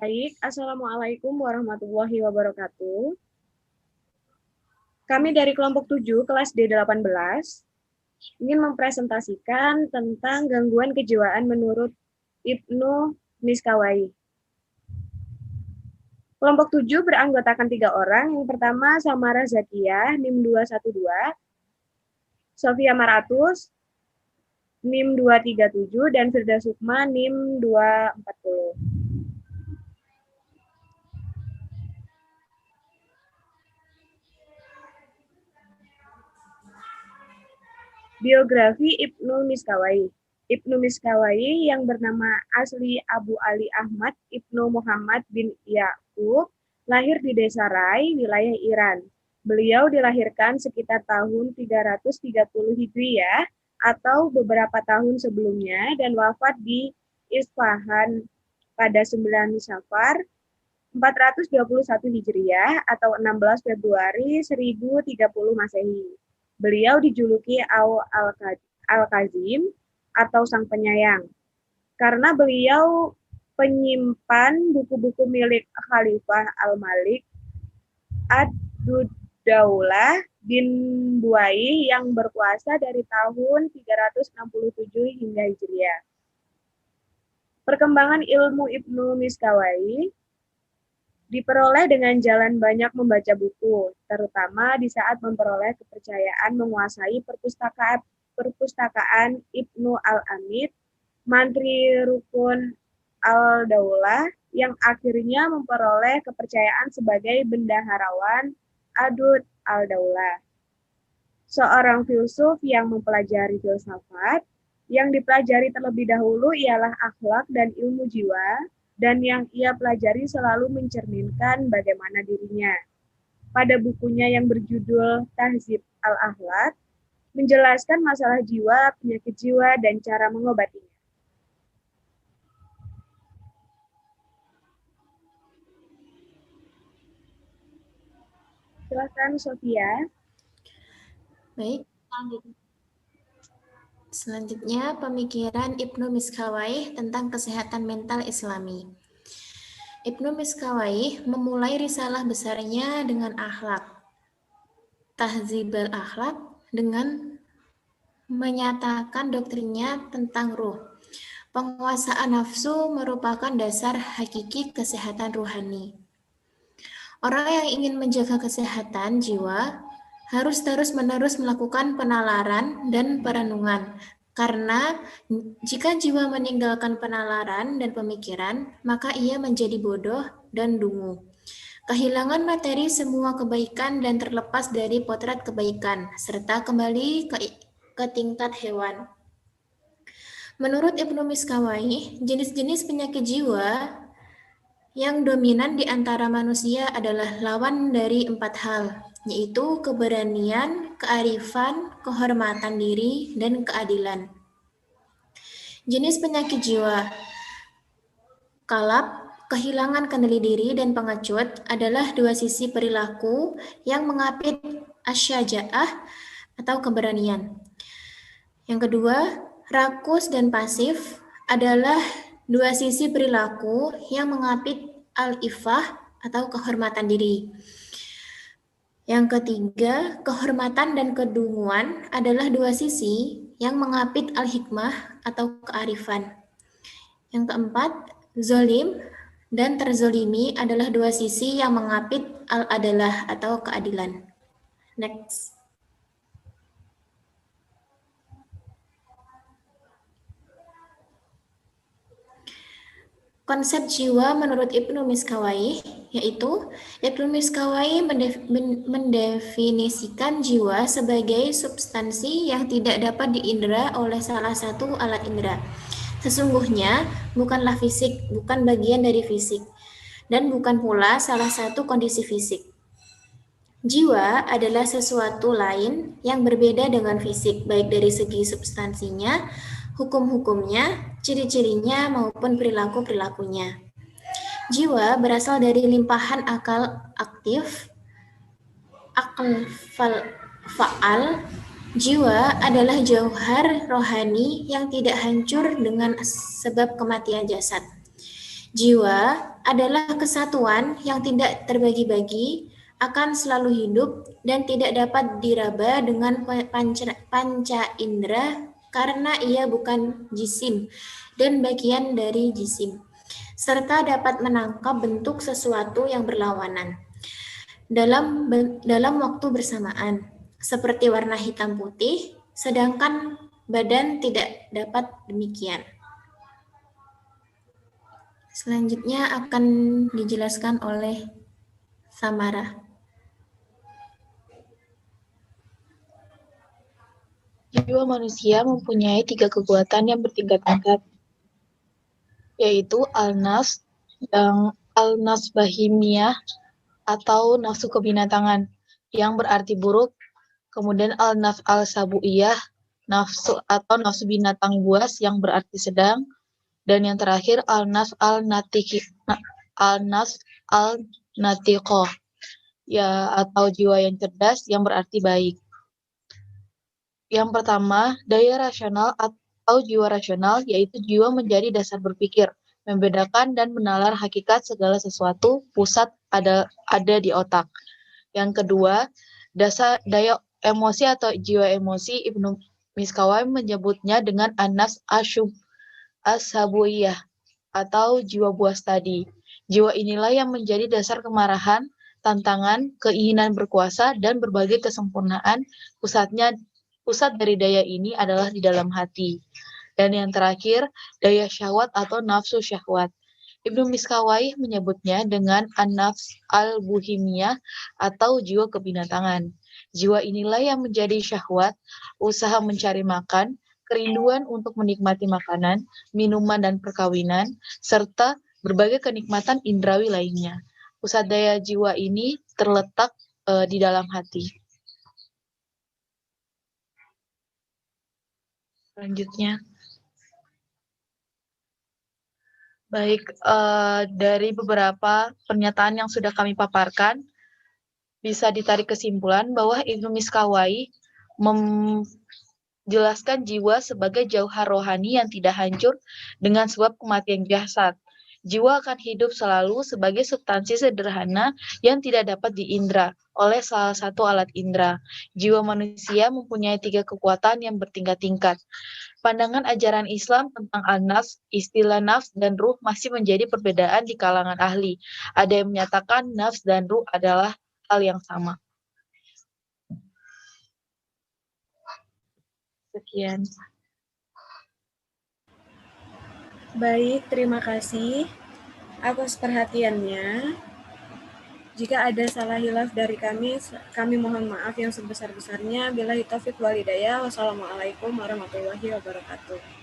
Baik, Assalamualaikum warahmatullahi wabarakatuh. Kami dari kelompok 7, kelas D18, ingin mempresentasikan tentang gangguan kejiwaan menurut Ibnu Miskawai. Kelompok 7 beranggotakan 3 orang. Yang pertama, Samara Zakiyah, NIM 212, Sofia Maratus, NIM 237, dan Firda Sukma, NIM 240. Biografi Ibnu Miskawai. Ibnu Miskawai yang bernama asli Abu Ali Ahmad Ibnu Muhammad bin Ya'qub lahir di desa Rai, wilayah Iran. Beliau dilahirkan sekitar tahun 330 Hijriah atau beberapa tahun sebelumnya dan wafat di Isfahan pada 9 Safar 421 Hijriah atau 16 Februari 1030 Masehi. Beliau dijuluki Al-Kazim atau Sang Penyayang karena beliau penyimpan buku-buku milik Khalifah Al-Malik Ad-Daulah bin Buai yang berkuasa dari tahun 367 hingga Hijriah. Perkembangan ilmu Ibnu Miskawai diperoleh dengan jalan banyak membaca buku, terutama di saat memperoleh kepercayaan menguasai perpustakaan Ibnu Al-Amid, Mantri Rukun Al-Daulah, yang akhirnya memperoleh kepercayaan sebagai bendaharawan Adud Al-Daulah. Seorang filsuf yang mempelajari filsafat, yang dipelajari terlebih dahulu ialah akhlak dan ilmu jiwa, dan yang ia pelajari selalu mencerminkan bagaimana dirinya. Pada bukunya yang berjudul Tahzib al-Akhlaq, menjelaskan masalah jiwa, penyakit jiwa, dan cara mengobatinya. Silakan Sofia. Baik, selanjutnya pemikiran Ibnu Miskawai tentang kesehatan mental Islami. Ibnu Miskawai memulai risalah besarnya dengan akhlak, Tahzib al-Akhlaq, dengan menyatakan doktrinnya tentang ruh. Penguasaan nafsu merupakan dasar hakiki kesehatan ruhani. Orang yang ingin menjaga kesehatan jiwa harus terus-menerus melakukan penalaran dan perenungan, karena jika jiwa meninggalkan penalaran dan pemikiran, maka ia menjadi bodoh dan dungu. Kehilangan materi semua kebaikan dan terlepas dari potret kebaikan, serta kembali ke tingkat hewan. Menurut Ibnu Miskawai, jenis-jenis penyakit jiwa yang dominan di antara manusia adalah lawan dari 4 hal, yaitu keberanian, kearifan, kehormatan diri, dan keadilan. Jenis penyakit jiwa kalap, kehilangan kendali diri, dan pengecut adalah dua sisi perilaku yang mengapit asyaja'ah atau keberanian. Yang kedua, rakus dan pasif adalah dua sisi perilaku yang mengapit al-ifah atau kehormatan diri. Yang ketiga, kehormatan dan kedunguan adalah dua sisi yang mengapit al-hikmah atau kearifan. Yang keempat, zolim dan terzolimi adalah dua sisi yang mengapit al-adalah atau keadilan. Next. Konsep jiwa menurut Ibnu Miskawai, yaitu Ibnu Miskawai mendefinisikan jiwa sebagai substansi yang tidak dapat diindera oleh salah satu alat indera. Sesungguhnya bukanlah fisik, bukan bagian dari fisik, dan bukan pula salah satu kondisi fisik. Jiwa adalah sesuatu lain yang berbeda dengan fisik, baik dari segi substansinya, hukum-hukumnya, ciri-cirinya, maupun perilaku-perilakunya. Jiwa berasal dari limpahan akal aktif, akal fa'al. Jiwa adalah jauhar rohani yang tidak hancur dengan sebab kematian jasad. Jiwa adalah kesatuan yang tidak terbagi-bagi, akan selalu hidup dan tidak dapat diraba dengan panca indera karena ia bukan jisim dan bagian dari jisim, serta dapat menangkap bentuk sesuatu yang berlawanan dalam waktu bersamaan, seperti warna hitam putih, sedangkan badan tidak dapat demikian. Selanjutnya akan dijelaskan oleh Samara. Jiwa manusia mempunyai 3 kekuatan yang bertingkat-tingkat, yaitu al-nafs, yang al-nafs bahimiyah atau nafsu kebinatangan, yang berarti buruk, kemudian al-nafs al-sabuiyah, nafsu atau nafsu binatang buas yang berarti sedang, dan yang terakhir al-nafs al-natiqah, ya atau jiwa yang cerdas yang berarti baik. Yang pertama, daya rasional atau jiwa rasional, yaitu jiwa menjadi dasar berpikir, membedakan dan menalar hakikat segala sesuatu, pusat ada di otak. Yang kedua, daya emosi atau jiwa emosi, Ibnu Miskawai menyebutnya dengan an-nafs as-sabuiyah atau jiwa buas tadi. Jiwa inilah yang menjadi dasar kemarahan, tantangan, keinginan berkuasa, dan berbagai kesempurnaan. Pusat dari daya ini adalah di dalam hati. Dan yang terakhir, daya syahwat atau nafsu syahwat. Ibnu Miskawai menyebutnya dengan an-nafs al-buhimiyah atau jiwa kebinatangan. Jiwa inilah yang menjadi syahwat, usaha mencari makan, kerinduan untuk menikmati makanan, minuman dan perkawinan, serta berbagai kenikmatan indrawi lainnya. Pusat daya jiwa ini terletak di dalam hati. Selanjutnya, baik, dari beberapa pernyataan yang sudah kami paparkan, bisa ditarik kesimpulan bahwa Ibnu Miskawai menjelaskan jiwa sebagai jauhar rohani yang tidak hancur dengan sebab kematian jasad. Jiwa akan hidup selalu sebagai substansi sederhana yang tidak dapat diindra oleh salah satu alat indra. Jiwa manusia mempunyai 3 kekuatan yang bertingkat-tingkat. Pandangan ajaran Islam tentang an-nafs, istilah nafs dan ruh masih menjadi perbedaan di kalangan ahli. Ada yang menyatakan nafs dan ruh adalah hal yang sama. Sekian. Baik, terima kasih atas perhatiannya. Jika ada salah hilaf dari kami mohon maaf yang sebesar-besarnya. Billahi taufiq wal hidayah. Wassalamualaikum warahmatullahi wabarakatuh.